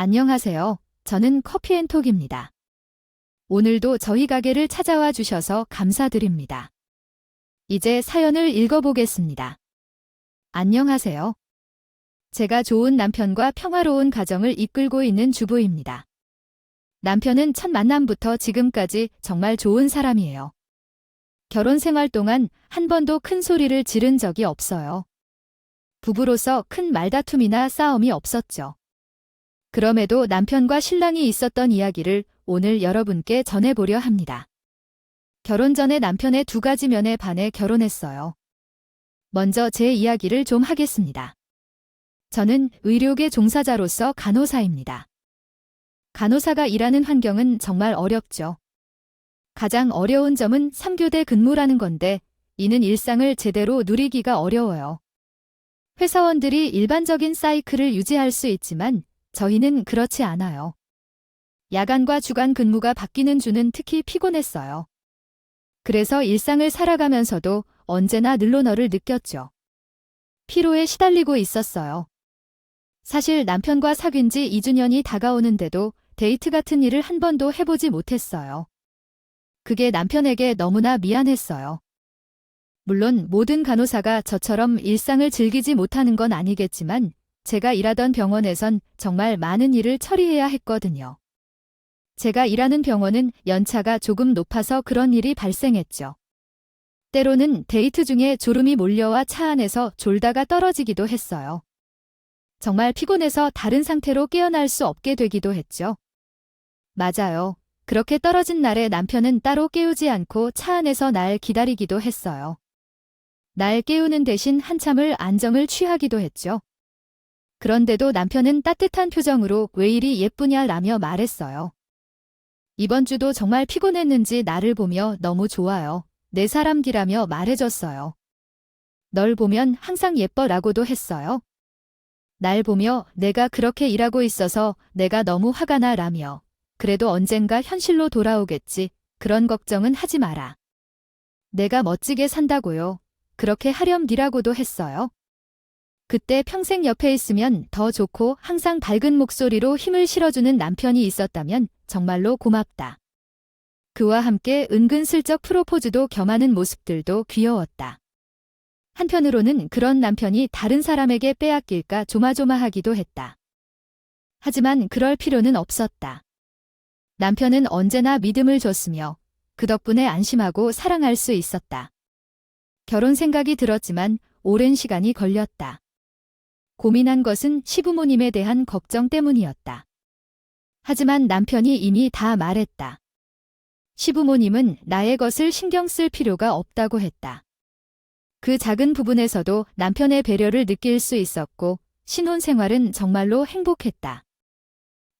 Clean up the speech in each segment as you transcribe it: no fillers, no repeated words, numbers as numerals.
안녕하세요. 저는 커피앤톡입니다. 오늘도 저희 가게를 찾아와 주셔서 감사드립니다. 이제 사연을 읽어보겠습니다. 안녕하세요. 제가 좋은 남편과 평화로운 가정을 이끌고 있는 주부입니다. 남편은 첫 만남부터 지금까지 정말 좋은 사람이에요. 결혼 생활 동안 한 번도 큰 소리를 지른 적이 없어요. 부부로서 큰 말다툼이나 싸움이 없었죠. 그럼에도 남편과 신랑이 있었던 이야기를 오늘 여러분께 전해보려 합니다. 결혼 전에 남편의 두 가지 면에 반해 결혼했어요. 먼저 제 이야기를 좀 하겠습니다. 저는 의료계 종사자로서 간호사입니다. 간호사가 일하는 환경은 정말 어렵죠. 가장 어려운 점은 3교대 근무라는 건데 이는 일상을 제대로 누리기가 어려워요. 회사원들이 일반적인 사이클을 유지할 수 있지만 저희는 그렇지 않아요. 야간과 주간 근무가 바뀌는 주는 특히 피곤했어요. 그래서 일상을 살아가면서도 언제나 늘로너를 느꼈죠. 피로에 시달리고 있었어요. 사실 남편과 사귄 지 2주년이 다가오는데도 데이트 같은 일을 한 번도 해보지 못했어요. 그게 남편에게 너무나 미안했어요. 물론 모든 간호사가 저처럼 일상을 즐기지 못하는 건 아니겠지만 제가 일하던 병원에선 정말 많은 일을 처리해야 했거든요. 제가 일하는 병원은 연차가 조금 높아서 그런 일이 발생했죠. 때로는 데이트 중에 졸음이 몰려와 차 안에서 졸다가 떨어지기도 했어요. 정말 피곤해서 다른 상태로 깨어날 수 없게 되기도 했죠. 맞아요. 그렇게 떨어진 날에 남편은 따로 깨우지 않고 차 안에서 날 기다리기도 했어요. 날 깨우는 대신 한참을 안정을 취하기도 했죠. 그런데도 남편은 따뜻한 표정으로 왜 이리 예쁘냐 라며 말했어요. 이번 주도 정말 피곤했는지 나를 보며 너무 좋아요. 내 사람기라며 말해줬어요. 널 보면 항상 예뻐 라고도 했어요. 날 보며 내가 그렇게 일하고 있어서 내가 너무 화가 나 라며 그래도 언젠가 현실로 돌아오겠지. 그런 걱정은 하지 마라. 내가 멋지게 산다고요. 그렇게 하렴니라고도 했어요. 그때 평생 옆에 있으면 더 좋고 항상 밝은 목소리로 힘을 실어주는 남편이 있었다면 정말로 고맙다. 그와 함께 은근슬쩍 프로포즈도 겸하는 모습들도 귀여웠다. 한편으로는 그런 남편이 다른 사람에게 빼앗길까 조마조마하기도 했다. 하지만 그럴 필요는 없었다. 남편은 언제나 믿음을 줬으며 그 덕분에 안심하고 사랑할 수 있었다. 결혼 생각이 들었지만 오랜 시간이 걸렸다. 고민한 것은 시부모님에 대한 걱정 때문이었다. 하지만 남편이 이미 다 말했다. 시부모님은 나의 것을 신경 쓸 필요가 없다고 했다. 그 작은 부분에서도 남편의 배려를 느낄 수 있었고 신혼생활은 정말로 행복했다.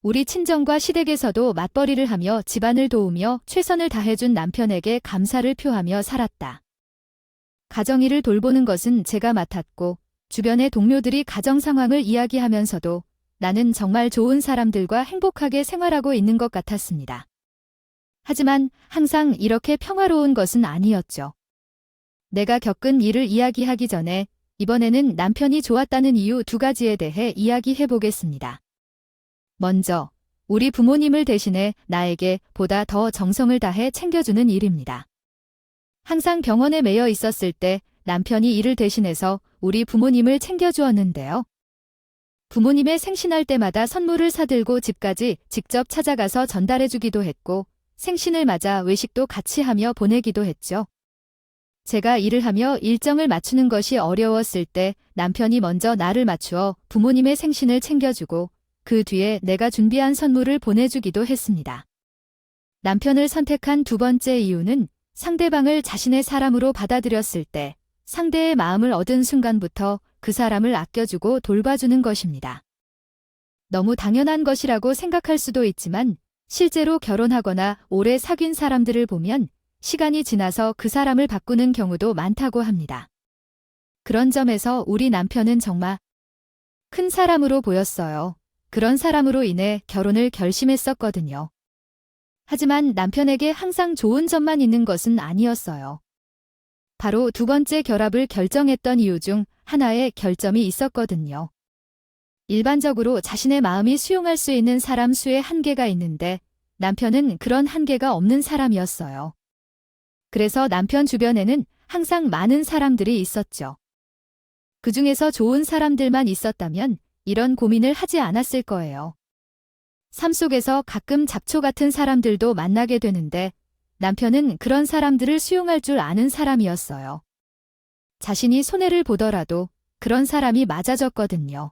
우리 친정과 시댁에서도 맞벌이를 하며 집안을 도우며 최선을 다해준 남편에게 감사를 표하며 살았다. 가정일을 돌보는 것은 제가 맡았고 주변의 동료들이 가정 상황을 이야기하면서도 나는 정말 좋은 사람들과 행복하게 생활하고 있는 것 같았습니다. 하지만 항상 이렇게 평화로운 것은 아니었죠. 내가 겪은 일을 이야기하기 전에 이번에는 남편이 좋았다는 이유 두 가지에 대해 이야기해 보겠습니다. 먼저, 우리 부모님을 대신해 나에게 보다 더 정성을 다해 챙겨주는 일입니다. 항상 병원에 매여 있었을 때 남편이 일을 대신해서 우리 부모님을 챙겨주었는데요. 부모님의 생신할 때마다 선물을 사들고 집까지 직접 찾아가서 전달해주기도 했고 생신을 맞아 외식도 같이 하며 보내기도 했죠. 제가 일을 하며 일정을 맞추는 것이 어려웠을 때 남편이 먼저 나를 맞추어 부모님의 생신을 챙겨주고 그 뒤에 내가 준비한 선물을 보내주기도 했습니다. 남편을 선택한 두 번째 이유는 상대방을 자신의 사람으로 받아들였을 때 상대의 마음을 얻은 순간부터 그 사람을 아껴주고 돌봐주는 것입니다. 너무 당연한 것이라고 생각할 수도 있지만 실제로 결혼하거나 오래 사귄 사람들을 보면 시간이 지나서 그 사람을 바꾸는 경우도 많다고 합니다. 그런 점에서 우리 남편은 정말 큰 사람으로 보였어요. 그런 사람으로 인해 결혼을 결심했었거든요. 하지만 남편에게 항상 좋은 점만 있는 것은 아니었어요. 바로 두 번째 결합을 결정했던 이유 중 하나의 결점이 있었거든요. 일반적으로 자신의 마음이 수용할 수 있는 사람 수의 한계가 있는데 남편은 그런 한계가 없는 사람이었어요. 그래서 남편 주변에는 항상 많은 사람들이 있었죠. 그 중에서 좋은 사람들만 있었다면 이런 고민을 하지 않았을 거예요. 삶 속에서 가끔 잡초 같은 사람들도 만나게 되는데 남편은 그런 사람들을 수용할 줄 아는 사람이었어요. 자신이 손해를 보더라도 그런 사람이 맞아줬거든요.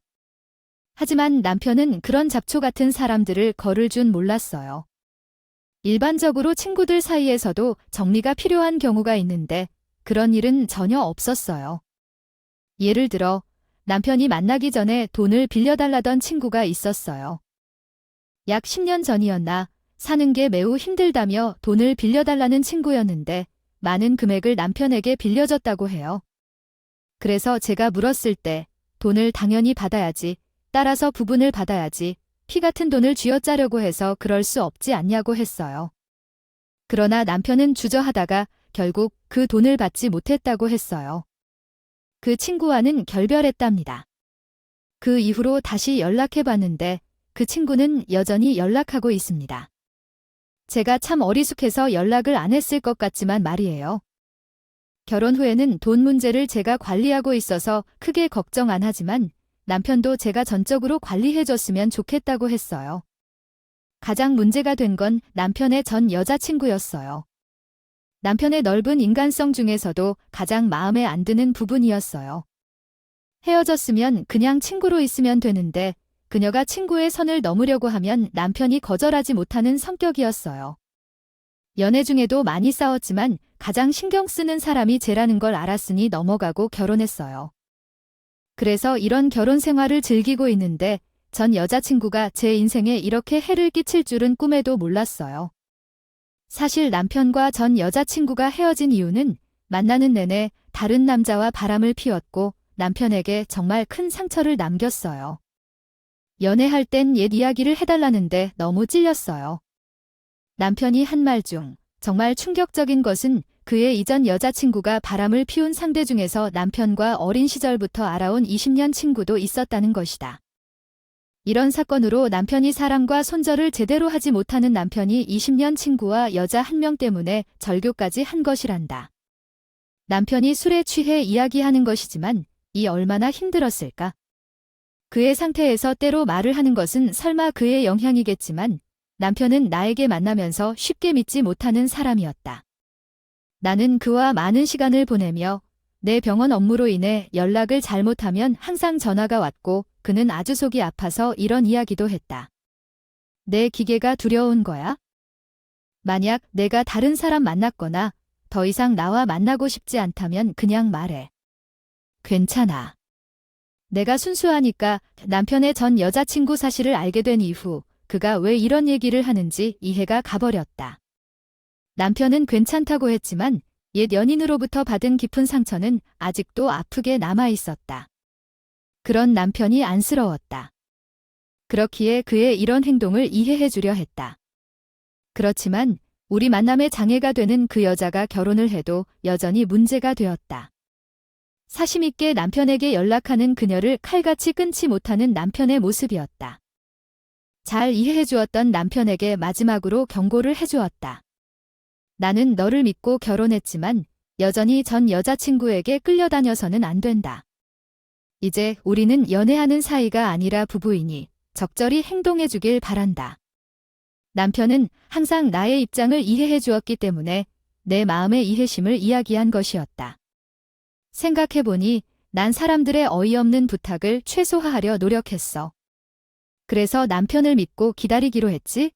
하지만 남편은 그런 잡초 같은 사람들을 거를 줄 몰랐어요. 일반적으로 친구들 사이에서도 정리가 필요한 경우가 있는데 그런 일은 전혀 없었어요. 예를 들어 남편이 만나기 전에 돈을 빌려달라던 친구가 있었어요. 약 10년 전이었나 사는 게 매우 힘들다며 돈을 빌려달라는 친구였는데 많은 금액을 남편에게 빌려줬다고 해요. 그래서 제가 물었을 때 돈을 당연히 받아야지, 따라서 부분을 받아야지, 피 같은 돈을 쥐어짜려고 해서 그럴 수 없지 않냐고 했어요. 그러나 남편은 주저하다가 결국 그 돈을 받지 못했다고 했어요. 그 친구와는 결별했답니다. 그 이후로 다시 연락해봤는데 그 친구는 여전히 연락하고 있습니다. 제가 참 어리숙해서 연락을 안 했을 것 같지만 말이에요. 결혼 후에는 돈 문제를 제가 관리하고 있어서 크게 걱정 안 하지만 남편도 제가 전적으로 관리해줬으면 좋겠다고 했어요. 가장 문제가 된 건 남편의 전 여자친구였어요. 남편의 넓은 인간성 중에서도 가장 마음에 안 드는 부분이었어요. 헤어졌으면 그냥 친구로 있으면 되는데 그녀가 친구의 선을 넘으려고 하면 남편이 거절하지 못하는 성격이었어요. 연애 중에도 많이 싸웠지만 가장 신경 쓰는 사람이 쟤라는 걸 알았으니 넘어가고 결혼했어요. 그래서 이런 결혼 생활을 즐기고 있는데 전 여자친구가 제 인생에 이렇게 해를 끼칠 줄은 꿈에도 몰랐어요. 사실 남편과 전 여자친구가 헤어진 이유는 만나는 내내 다른 남자와 바람을 피웠고 남편에게 정말 큰 상처를 남겼어요. 연애할 땐 옛 이야기를 해달라는데 너무 찔렸어요. 남편이 한 말 중 정말 충격적인 것은 그의 이전 여자친구가 바람을 피운 상대 중에서 남편과 어린 시절부터 알아온 20년 친구도 있었다는 것이다. 이런 사건으로 남편이 사랑과 손절을 제대로 하지 못하는 남편이 20년 친구와 여자 한 명 때문에 절교까지 한 것이란다. 남편이 술에 취해 이야기하는 것이지만 이 얼마나 힘들었을까? 그의 상태에서 때로 말을 하는 것은 설마 그의 영향이겠지만 남편은 나에게 만나면서 쉽게 믿지 못하는 사람이었다. 나는 그와 많은 시간을 보내며 내 병원 업무로 인해 연락을 잘못하면 항상 전화가 왔고 그는 아주 속이 아파서 이런 이야기도 했다. 내 기계가 두려운 거야? 만약 내가 다른 사람 만났거나 더 이상 나와 만나고 싶지 않다면 그냥 말해. 괜찮아. 내가 순수하니까. 남편의 전 여자친구 사실을 알게 된 이후 그가 왜 이런 얘기를 하는지 이해가 가버렸다. 남편은 괜찮다고 했지만 옛 연인으로부터 받은 깊은 상처는 아직도 아프게 남아 있었다. 그런 남편이 안쓰러웠다. 그렇기에 그의 이런 행동을 이해해 주려 했다. 그렇지만 우리 만남에 장애가 되는 그 여자가 결혼을 해도 여전히 문제가 되었다. 사심 있게 남편에게 연락하는 그녀를 칼같이 끊지 못하는 남편의 모습이었다. 잘 이해해 주었던 남편에게 마지막으로 경고를 해주었다. 나는 너를 믿고 결혼했지만 여전히 전 여자친구에게 끌려다녀서는 안 된다. 이제 우리는 연애하는 사이가 아니라 부부이니 적절히 행동해 주길 바란다. 남편은 항상 나의 입장을 이해해 주었기 때문에 내 마음의 이해심을 이야기한 것이었다. 생각해보니 난 사람들의 어이없는 부탁을 최소화하려 노력했어. 그래서 남편을 믿고 기다리기로 했지?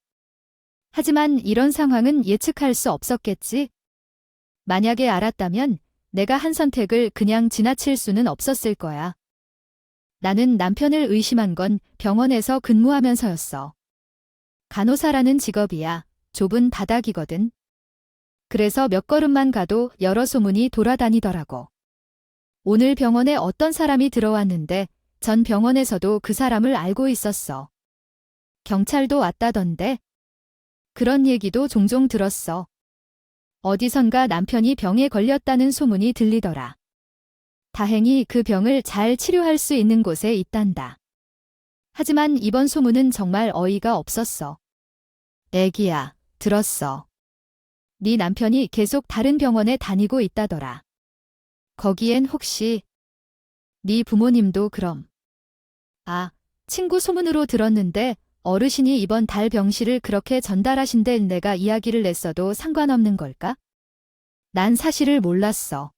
하지만 이런 상황은 예측할 수 없었겠지? 만약에 알았다면 내가 한 선택을 그냥 지나칠 수는 없었을 거야. 나는 남편을 의심한 건 병원에서 근무하면서였어. 간호사라는 직업이야. 좁은 바닥이거든. 그래서 몇 걸음만 가도 여러 소문이 돌아다니더라고. 오늘 병원에 어떤 사람이 들어왔는데 전 병원에서도 그 사람을 알고 있었어. 경찰도 왔다던데. 그런 얘기도 종종 들었어. 어디선가 남편이 병에 걸렸다는 소문이 들리더라. 다행히 그 병을 잘 치료할 수 있는 곳에 있단다. 하지만 이번 소문은 정말 어이가 없었어. 애기야, 들었어. 네 남편이 계속 다른 병원에 다니고 있다더라. 거기엔 혹시 네 부모님도 그럼? 아, 친구 소문으로 들었는데 어르신이 이번 달 병실을 그렇게 전달하신데 내가 이야기를 냈어도 상관없는 걸까? 난 사실을 몰랐어.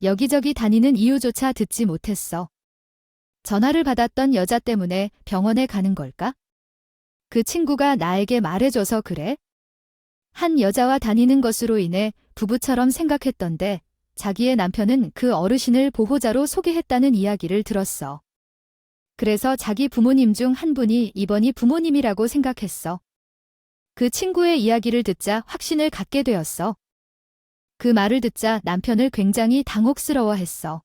여기저기 다니는 이유조차 듣지 못했어. 전화를 받았던 여자 때문에 병원에 가는 걸까? 그 친구가 나에게 말해줘서 그래? 한 여자와 다니는 것으로 인해 부부처럼 생각했던데 자기의 남편은 그 어르신을 보호자로 소개했다는 이야기를 들었어. 그래서 자기 부모님 중 한 분이 이번이 부모님이라고 생각했어. 그 친구의 이야기를 듣자 확신을 갖게 되었어. 그 말을 듣자 남편을 굉장히 당혹스러워했어.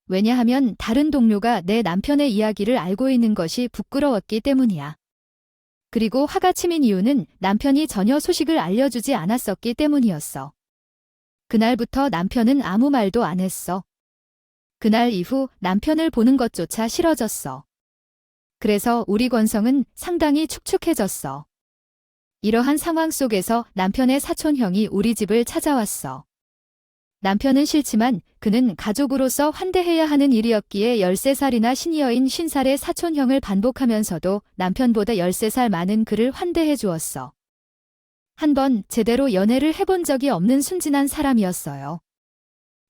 왜냐하면 다른 동료가 내 남편의 이야기를 알고 있는 것이 부끄러웠기 때문이야. 그리고 화가 치민 이유는 남편이 전혀 소식을 알려주지 않았었기 때문이었어. 그날부터 남편은 아무 말도 안 했어. 그날 이후 남편을 보는 것조차 싫어졌어. 그래서 우리 권성은 상당히 축축해졌어. 이러한 상황 속에서 남편의 사촌형이 우리 집을 찾아왔어. 남편은 싫지만 그는 가족으로서 환대해야 하는 일이었기에 13살이나 시니어인 50살의 사촌형을 반복하면서도 남편보다 13살 많은 그를 환대해 주었어. 한번 제대로 연애를 해본 적이 없는 순진한 사람이었어요.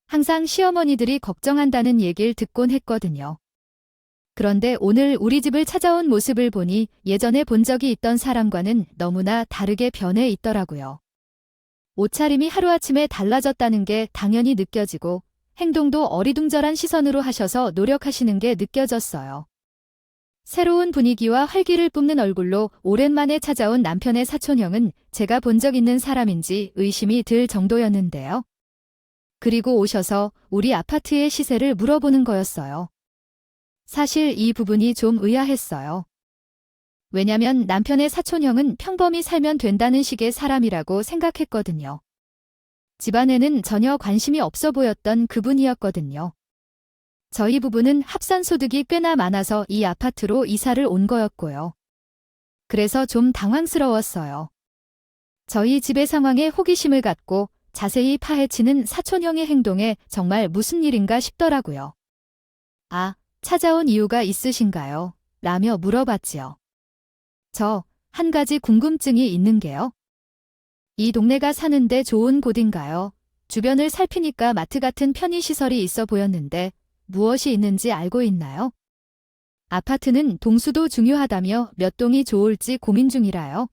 항상 시어머니들이 걱정한다는 얘기를 듣곤 했거든요. 그런데 오늘 우리 집을 찾아온 모습을 보니 예전에 본 적이 있던 사람과는 너무나 다르게 변해 있더라고요. 옷차림이 하루아침에 달라졌다는 게 당연히 느껴지고 행동도 어리둥절한 시선으로 하셔서 노력하시는 게 느껴졌어요. 새로운 분위기와 활기를 뿜는 얼굴로 오랜만에 찾아온 남편의 사촌형은 제가 본 적 있는 사람인지 의심이 들 정도였는데요. 그리고 오셔서 우리 아파트의 시세를 물어보는 거였어요. 사실 이 부분이 좀 의아했어요. 왜냐면 남편의 사촌형은 평범히 살면 된다는 식의 사람이라고 생각했거든요. 집안에는 전혀 관심이 없어 보였던 그분이었거든요. 저희 부부는 합산소득이 꽤나 많아서 이 아파트로 이사를 온 거였고요. 그래서 좀 당황스러웠어요. 저희 집의 상황에 호기심을 갖고 자세히 파헤치는 사촌형의 행동에 정말 무슨 일인가 싶더라고요. 아, 찾아온 이유가 있으신가요? 라며 물어봤지요. 저, 한 가지 궁금증이 있는 게요. 이 동네가 사는데 좋은 곳인가요? 주변을 살피니까 마트 같은 편의시설이 있어 보였는데 무엇이 있는지 알고 있나요? 아파트는 동수도 중요하다며 몇 동이 좋을지 고민 중이라요.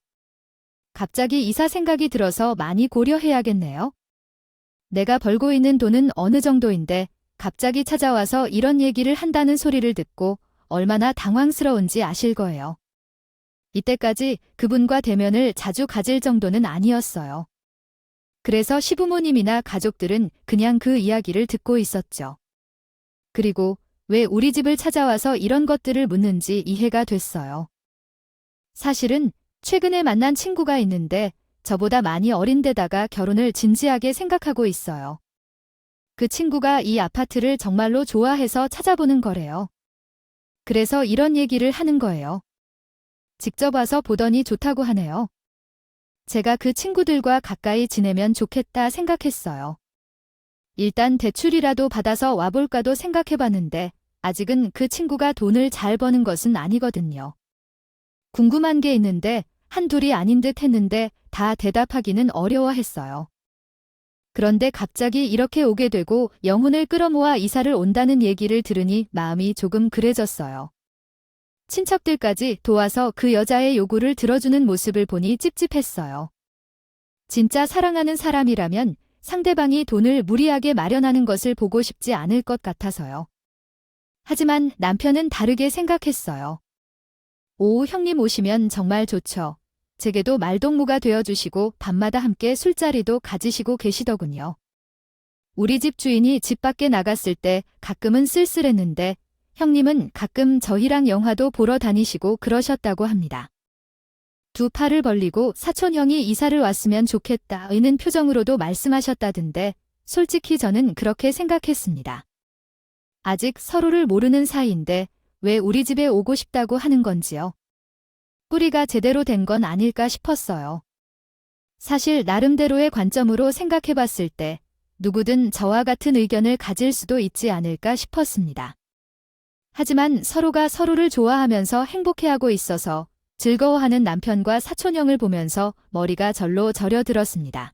갑자기 이사 생각이 들어서 많이 고려해야겠네요. 내가 벌고 있는 돈은 어느 정도인데 갑자기 찾아와서 이런 얘기를 한다는 소리를 듣고 얼마나 당황스러운지 아실 거예요. 이때까지 그분과 대면을 자주 가질 정도는 아니었어요. 그래서 시부모님이나 가족들은 그냥 그 이야기를 듣고 있었죠. 그리고 왜 우리 집을 찾아와서 이런 것들을 묻는지 이해가 됐어요. 사실은 최근에 만난 친구가 있는데 저보다 많이 어린 데다가 결혼을 진지하게 생각하고 있어요. 그 친구가 이 아파트를 정말로 좋아해서 찾아보는 거래요. 그래서 이런 얘기를 하는 거예요. 직접 와서 보더니 좋다고 하네요. 제가 그 친구들과 가까이 지내면 좋겠다 생각했어요. 일단 대출이라도 받아서 와볼까도 생각해봤는데 아직은 그 친구가 돈을 잘 버는 것은 아니거든요. 궁금한 게 있는데 한둘이 아닌 듯 했는데 다 대답하기는 어려워했어요. 그런데 갑자기 이렇게 오게 되고 영혼을 끌어모아 이사를 온다는 얘기를 들으니 마음이 조금 그래졌어요. 친척들까지 도와서 그 여자의 요구를 들어주는 모습을 보니 찝찝했어요. 진짜 사랑하는 사람이라면 상대방이 돈을 무리하게 마련하는 것을 보고 싶지 않을 것 같아서요. 하지만 남편은 다르게 생각했어요. 오후 형님 오시면 정말 좋죠. 제게도 말동무가 되어주시고 밤마다 함께 술자리도 가지시고 계시더군요. 우리 집 주인이 집 밖에 나갔을 때 가끔은 쓸쓸했는데 형님은 가끔 저희랑 영화도 보러 다니시고 그러셨다고 합니다. 두 팔을 벌리고 사촌형이 이사를 왔으면 좋겠다는 표정으로도 말씀하셨다던데 솔직히 저는 그렇게 생각했습니다. 아직 서로를 모르는 사이인데 왜 우리 집에 오고 싶다고 하는 건지요. 뿌리가 제대로 된 건 아닐까 싶었어요. 사실 나름대로의 관점으로 생각해 봤을 때 누구든 저와 같은 의견을 가질 수도 있지 않을까 싶었습니다. 하지만 서로가 서로를 좋아하면서 행복해하고 있어서 즐거워하는 남편과 사촌형을 보면서 머리가 절로 저려들었습니다.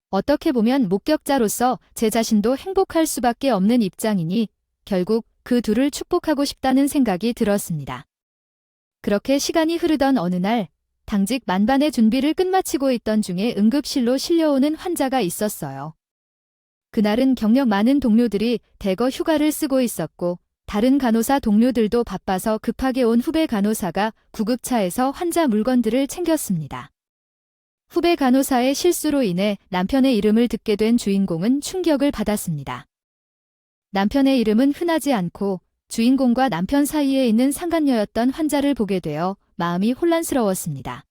어떻게 보면 목격자로서 제 자신도 행복할 수밖에 없는 입장이니 결국 그 둘을 축복하고 싶다는 생각이 들었습니다. 그렇게 시간이 흐르던 어느 날 당직 만반의 준비를 끝마치고 있던 중에 응급실로 실려오는 환자가 있었어요. 그날은 경력 많은 동료들이 대거 휴가를 쓰고 있었고 다른 간호사 동료들도 바빠서 급하게 온 후배 간호사가 구급차에서 환자 물건들을 챙겼습니다. 후배 간호사의 실수로 인해 남편의 이름을 듣게 된 주인공은 충격을 받았습니다. 남편의 이름은 흔하지 않고 주인공과 남편 사이에 있는 상간녀였던 환자를 보게 되어 마음이 혼란스러웠습니다.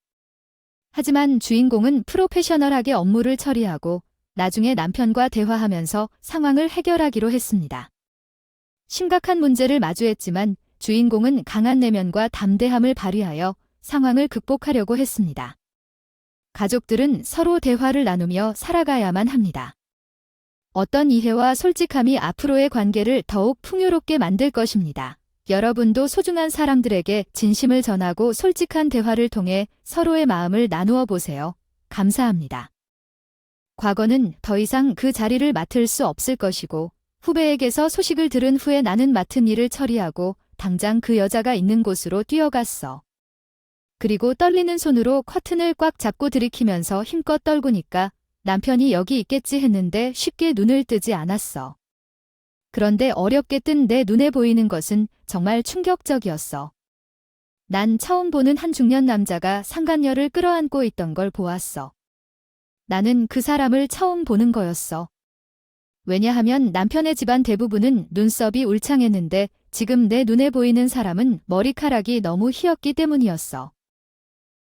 하지만 주인공은 프로페셔널하게 업무를 처리하고 나중에 남편과 대화하면서 상황을 해결하기로 했습니다. 심각한 문제를 마주했지만 주인공은 강한 내면과 담대함을 발휘하여 상황을 극복하려고 했습니다. 가족들은 서로 대화를 나누며 살아가야만 합니다. 어떤 이해와 솔직함이 앞으로의 관계를 더욱 풍요롭게 만들 것입니다. 여러분도 소중한 사람들에게 진심을 전하고 솔직한 대화를 통해 서로의 마음을 나누어 보세요. 감사합니다. 과거는 더 이상 그 자리를 맡을 수 없을 것이고 후배에게서 소식을 들은 후에 나는 맡은 일을 처리하고 당장 그 여자가 있는 곳으로 뛰어갔어. 그리고 떨리는 손으로 커튼을 꽉 잡고 들이키면서 힘껏 떨구니까 남편이 여기 있겠지 했는데 쉽게 눈을 뜨지 않았어. 그런데 어렵게 뜬 내 눈에 보이는 것은 정말 충격적이었어. 난 처음 보는 한 중년 남자가 상간녀를 끌어안고 있던 걸 보았어. 나는 그 사람을 처음 보는 거였어. 왜냐하면 남편의 집안 대부분은 눈썹이 울창했는데 지금 내 눈에 보이는 사람은 머리카락이 너무 희었기 때문이었어.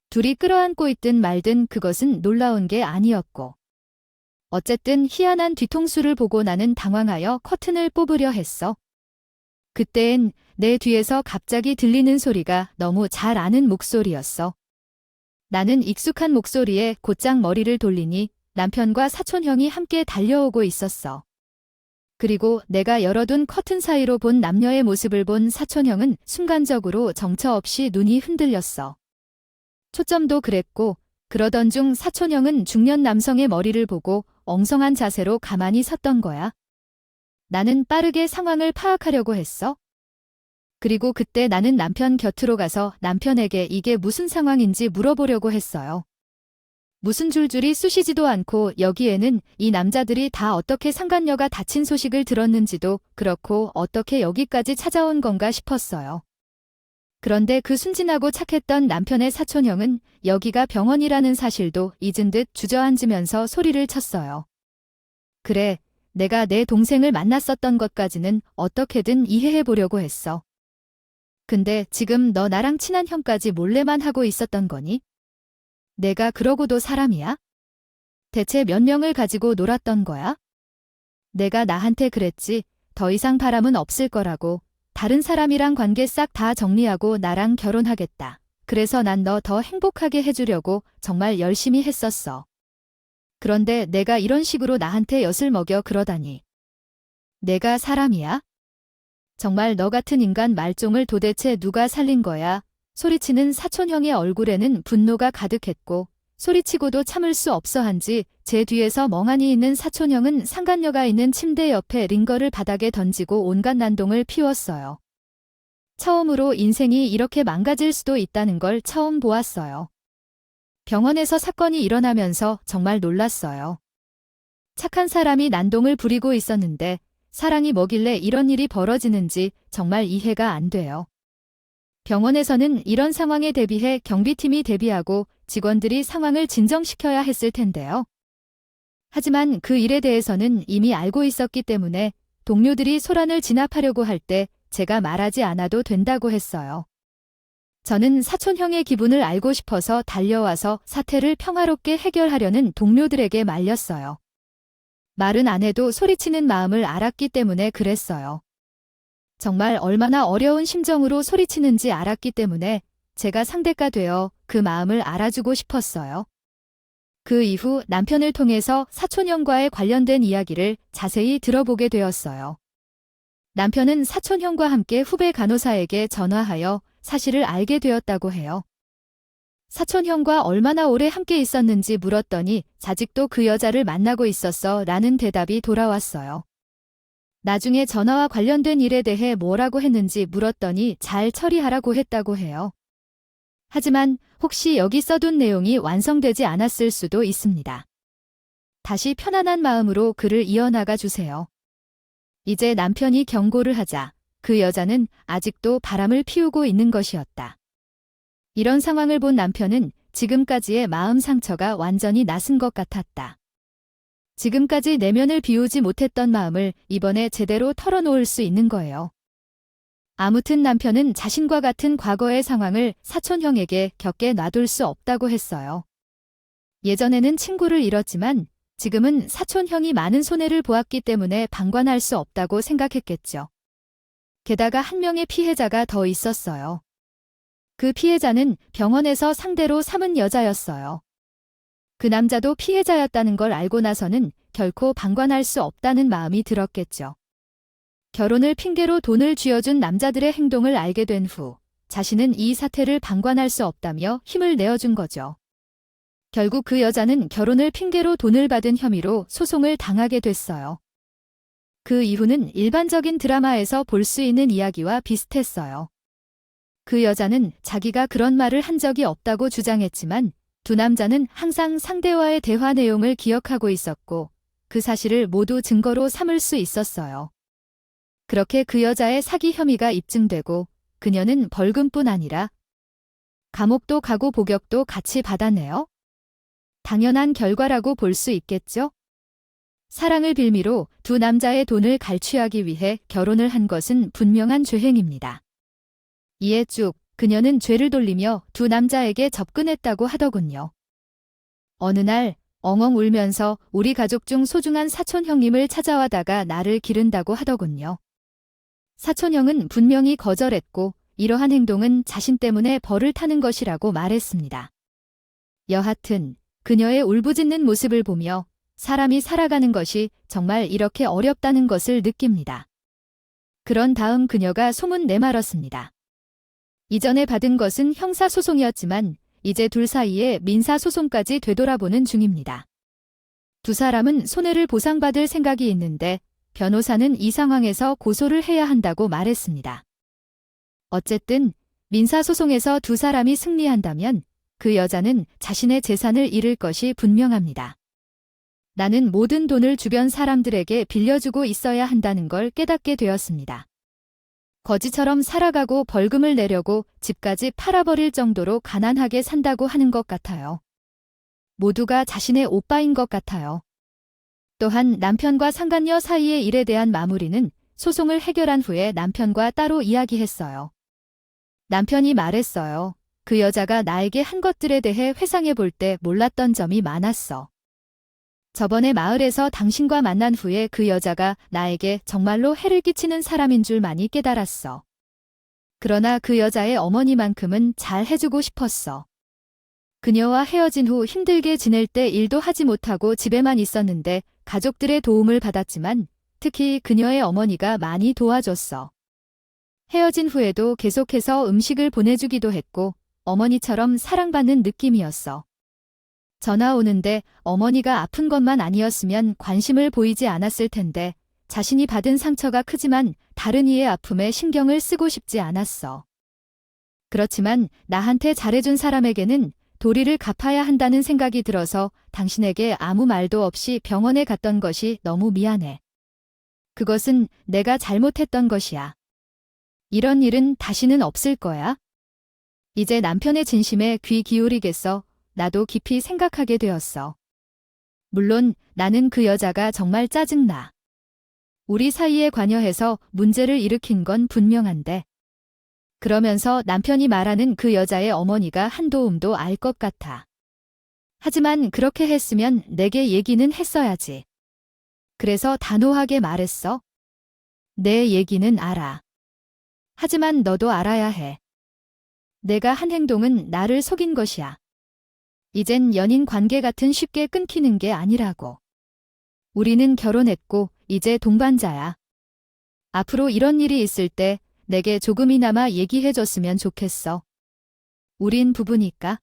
둘이 끌어안고 있든 말든 그것은 놀라운 게 아니었고. 어쨌든 희한한 뒤통수를 보고 나는 당황하여 커튼을 뽑으려 했어. 그때엔 내 뒤에서 갑자기 들리는 소리가 너무 잘 아는 목소리였어. 나는 익숙한 목소리에 곧장 머리를 돌리니 남편과 사촌형이 함께 달려오고 있었어. 그리고 내가 열어둔 커튼 사이로 본 남녀의 모습을 본 사촌형은 순간적으로 정처 없이 눈이 흔들렸어. 초점도 그랬고 그러던 중 사촌형은 중년 남성의 머리를 보고 엉성한 자세로 가만히 섰던 거야. 나는 빠르게 상황을 파악하려고 했어. 그리고 그때 나는 남편 곁으로 가서 남편에게 이게 무슨 상황인지 물어보려고 했어요. 무슨 줄줄이 쑤시지도 않고 여기에는 이 남자들이 다 어떻게 상간녀가 다친 소식을 들었는지도 그렇고 어떻게 여기까지 찾아온 건가 싶었어요. 그런데 그 순진하고 착했던 남편의 사촌형은 여기가 병원이라는 사실도 잊은 듯 주저앉으면서 소리를 쳤어요. 그래, 내가 내 동생을 만났었던 것까지는 어떻게든 이해해 보려고 했어. 근데 지금 너 나랑 친한 형까지 몰래만 하고 있었던 거니? 내가 그러고도 사람이야? 대체 몇 명을 가지고 놀았던 거야? 내가 나한테 그랬지. 더 이상 바람은 없을 거라고. 다른 사람이랑 관계 싹 다 정리하고 나랑 결혼하겠다. 그래서 난 너 더 행복하게 해주려고 정말 열심히 했었어. 그런데 내가 이런 식으로 나한테 엿을 먹여 그러다니. 내가 사람이야? 정말 너 같은 인간 말종을 도대체 누가 살린 거야? 소리치는 사촌형의 얼굴에는 분노가 가득했고 소리치고도 참을 수 없어 한지 제 뒤에서 멍하니 있는 사촌형은 상간녀가 있는 침대 옆에 링거를 바닥에 던지고 온갖 난동을 피웠어요. 처음으로 인생이 이렇게 망가질 수도 있다는 걸 처음 보았어요. 병원에서 사건이 일어나면서 정말 놀랐어요. 착한 사람이 난동을 부리고 있었는데 사랑이 뭐길래 이런 일이 벌어지는지 정말 이해가 안 돼요. 병원에서는 이런 상황에 대비해 경비팀이 대비하고 직원들이 상황을 진정시켜야 했을 텐데요. 하지만 그 일에 대해서는 이미 알고 있었기 때문에 동료들이 소란을 진압하려고 할 때 제가 말하지 않아도 된다고 했어요. 저는 사촌형의 기분을 알고 싶어서 달려와서 사태를 평화롭게 해결하려는 동료들에게 말렸어요. 말은 안 해도 소리치는 마음을 알았기 때문에 그랬어요. 정말 얼마나 어려운 심정으로 소리치는지 알았기 때문에 제가 상대가 되어 그 마음을 알아주고 싶었어요. 그 이후 남편을 통해서 사촌형과의 관련된 이야기를 자세히 들어보게 되었어요. 남편은 사촌형과 함께 후배 간호사에게 전화하여 사실을 알게 되었다고 해요. 사촌형과 얼마나 오래 함께 있었는지 물었더니 아직도 그 여자를 만나고 있었어 라는 대답이 돌아왔어요. 나중에 전화와 관련된 일에 대해 뭐라고 했는지 물었더니 잘 처리하라고 했다고 해요. 하지만 혹시 여기 써둔 내용이 완성되지 않았을 수도 있습니다. 다시 편안한 마음으로 글을 이어나가 주세요. 이제 남편이 경고를 하자 그 여자는 아직도 바람을 피우고 있는 것이었다. 이런 상황을 본 남편은 지금까지의 마음 상처가 완전히 나슨 것 같았다. 지금까지 내면을 비우지 못했던 마음을 이번에 제대로 털어놓을 수 있는 거예요. 아무튼 남편은 자신과 같은 과거의 상황을 사촌형에게 겪게 놔둘 수 없다고 했어요. 예전에는 친구를 잃었지만 지금은 사촌형이 많은 손해를 보았기 때문에 방관할 수 없다고 생각했겠죠. 게다가 한 명의 피해자가 더 있었어요. 그 피해자는 병원에서 상대로 삼은 여자였어요. 그 남자도 피해자였다는 걸 알고 나서는 결코 방관할 수 없다는 마음이 들었겠죠. 결혼을 핑계로 돈을 쥐어준 남자들의 행동을 알게 된 후 자신은 이 사태를 방관할 수 없다며 힘을 내어준 거죠. 결국 그 여자는 결혼을 핑계로 돈을 받은 혐의로 소송을 당하게 됐어요. 그 이후는 일반적인 드라마에서 볼 수 있는 이야기와 비슷했어요. 그 여자는 자기가 그런 말을 한 적이 없다고 주장했지만 두 남자는 항상 상대와의 대화 내용을 기억하고 있었고 그 사실을 모두 증거로 삼을 수 있었어요. 그렇게 그 여자의 사기 혐의가 입증되고 그녀는 벌금뿐 아니라 감옥도 가고 복역도 같이 받았네요. 당연한 결과라고 볼 수 있겠죠? 사랑을 빌미로 두 남자의 돈을 갈취하기 위해 결혼을 한 것은 분명한 죄행입니다. 이에 쭉 그녀는 죄를 돌리며 두 남자에게 접근했다고 하더군요. 어느 날 엉엉 울면서 우리 가족 중 소중한 사촌형님을 찾아와다가 나를 기른다고 하더군요. 사촌형은 분명히 거절했고 이러한 행동은 자신 때문에 벌을 타는 것이라고 말했습니다. 여하튼 그녀의 울부짖는 모습을 보며 사람이 살아가는 것이 정말 이렇게 어렵다는 것을 느낍니다. 그런 다음 그녀가 소문 내말았습니다. 이전에 받은 것은 형사소송이었지만 이제 둘 사이에 민사소송까지 되돌아보는 중입니다. 두 사람은 손해를 보상받을 생각이 있는데 변호사는 이 상황에서 고소를 해야 한다고 말했습니다. 어쨌든 민사소송에서 두 사람이 승리한다면 그 여자는 자신의 재산을 잃을 것이 분명합니다. 나는 모든 돈을 주변 사람들에게 빌려주고 있어야 한다는 걸 깨닫게 되었습니다. 거지처럼 살아가고 벌금을 내려고 집까지 팔아버릴 정도로 가난하게 산다고 하는 것 같아요. 모두가 자신의 오빠인 것 같아요. 또한 남편과 상간녀 사이의 일에 대한 마무리는 소송을 해결한 후에 남편과 따로 이야기했어요. 남편이 말했어요. 그 여자가 나에게 한 것들에 대해 회상해 볼 때 몰랐던 점이 많았어. 저번에 마을에서 당신과 만난 후에 그 여자가 나에게 정말로 해를 끼치는 사람인 줄 많이 깨달았어. 그러나 그 여자의 어머니만큼은 잘 해주고 싶었어. 그녀와 헤어진 후 힘들게 지낼 때 일도 하지 못하고 집에만 있었는데 가족들의 도움을 받았지만 특히 그녀의 어머니가 많이 도와줬어. 헤어진 후에도 계속해서 음식을 보내주기도 했고 어머니처럼 사랑받는 느낌이었어. 전화 오는데 어머니가 아픈 것만 아니었으면 관심을 보이지 않았을 텐데 자신이 받은 상처가 크지만 다른 이의 아픔에 신경을 쓰고 싶지 않았어. 그렇지만 나한테 잘해준 사람에게는 도리를 갚아야 한다는 생각이 들어서 당신에게 아무 말도 없이 병원에 갔던 것이 너무 미안해. 그것은 내가 잘못했던 것이야. 이런 일은 다시는 없을 거야. 이제 남편의 진심에 귀 기울이겠어. 나도 깊이 생각하게 되었어. 물론 나는 그 여자가 정말 짜증나. 우리 사이에 관여해서 문제를 일으킨 건 분명한데. 그러면서 남편이 말하는 그 여자의 어머니가 한 도움도 알 것 같아. 하지만 그렇게 했으면 내게 얘기는 했어야지. 그래서 단호하게 말했어. 내 얘기는 알아. 하지만 너도 알아야 해. 내가 한 행동은 나를 속인 것이야. 이젠 연인 관계 같은 쉽게 끊기는 게 아니라고. 우리는 결혼했고 이제 동반자야. 앞으로 이런 일이 있을 때 내게 조금이나마 얘기해줬으면 좋겠어. 우린 부부니까.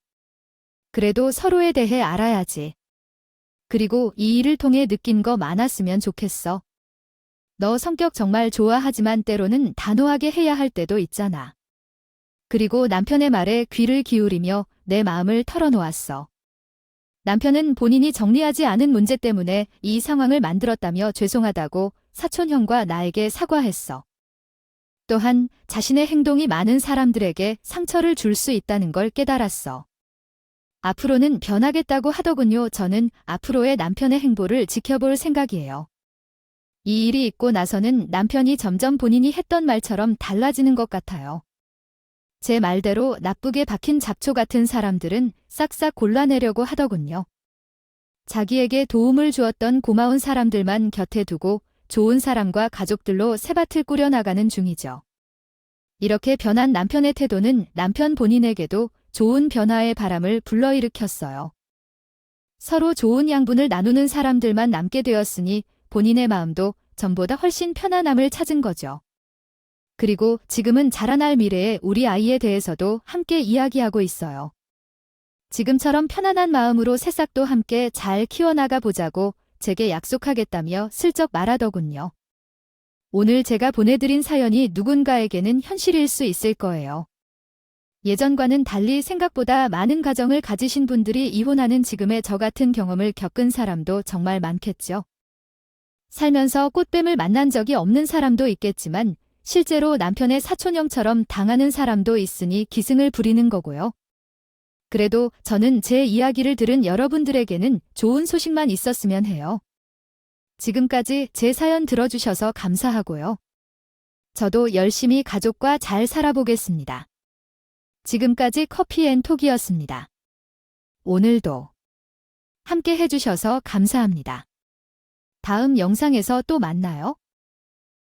그래도 서로에 대해 알아야지. 그리고 이 일을 통해 느낀 거 많았으면 좋겠어. 너 성격 정말 좋아하지만 때로는 단호하게 해야 할 때도 있잖아. 그리고 남편의 말에 귀를 기울이며 내 마음을 털어놓았어. 남편은 본인이 정리하지 않은 문제 때문에 이 상황을 만들었다며 죄송하다고 사촌형과 나에게 사과했어. 또한 자신의 행동이 많은 사람들에게 상처를 줄 수 있다는 걸 깨달았어. 앞으로는 변하겠다고 하더군요. 저는 앞으로의 남편의 행보를 지켜볼 생각이에요. 이 일이 있고 나서는 남편이 점점 본인이 했던 말처럼 달라지는 것 같아요. 제 말대로 나쁘게 박힌 잡초 같은 사람들은 싹싹 골라내려고 하더군요. 자기에게 도움을 주었던 고마운 사람들만 곁에 두고 좋은 사람과 가족들로 새밭을 꾸려나가는 중이죠. 이렇게 변한 남편의 태도는 남편 본인에게도 좋은 변화의 바람을 불러일으켰어요. 서로 좋은 양분을 나누는 사람들만 남게 되었으니 본인의 마음도 전보다 훨씬 편안함을 찾은 거죠. 그리고 지금은 자라날 미래의 우리 아이에 대해서도 함께 이야기하고 있어요. 지금처럼 편안한 마음으로 새싹도 함께 잘 키워나가 보자고 제게 약속하겠다며 슬쩍 말하더군요. 오늘 제가 보내드린 사연이 누군가에게는 현실일 수 있을 거예요. 예전과는 달리 생각보다 많은 가정을 가지신 분들이 이혼하는 지금의 저 같은 경험을 겪은 사람도 정말 많겠죠. 살면서 꽃뱀을 만난 적이 없는 사람도 있겠지만 실제로 남편의 사촌형처럼 당하는 사람도 있으니 기승을 부리는 거고요. 그래도 저는 제 이야기를 들은 여러분들에게는 좋은 소식만 있었으면 해요. 지금까지 제 사연 들어주셔서 감사하고요. 저도 열심히 가족과 잘 살아보겠습니다. 지금까지 커피앤톡이었습니다. 오늘도 함께 해주셔서 감사합니다. 다음 영상에서 또 만나요.